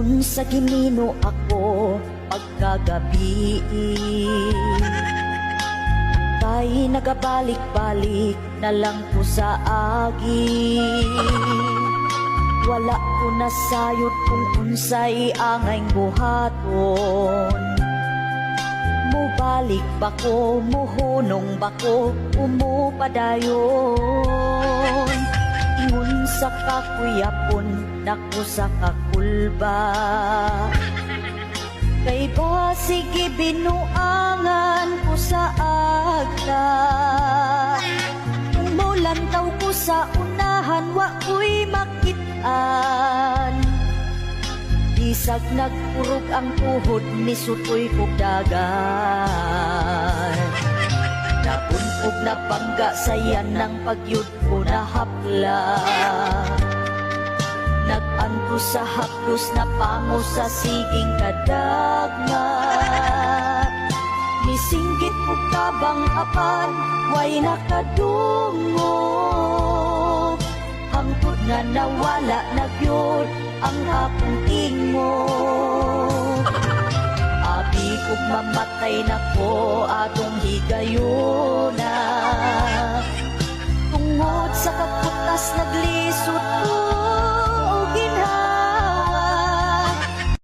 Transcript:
Ingon sa Ginoo ako pagkagabi, kay nagabalik-balik na lang ko sa agi. Wala ko nasayod kung unsay angay buhaton. Mubalik ba ko, muhunong ba ko, umupadayon. Ingon sa kakuyapon, naku sa kakulba. Kay ba sige binuangan ko sa agta. Kung mulantaw ko sa unahan, wa ko'y makitaan. Isag nagpurog ang tuhod ni sutoy kog dagan. Napunog na bangga sayan ng pagyud ko na hapla. Nag-anto sa haplos na pango sa siging kadagma. Misinggit ko kabang apan, way nakadungo. Hangtod nga nawala na gyud ang akong tingo. Abi kog mamatay na ko atong higayuna.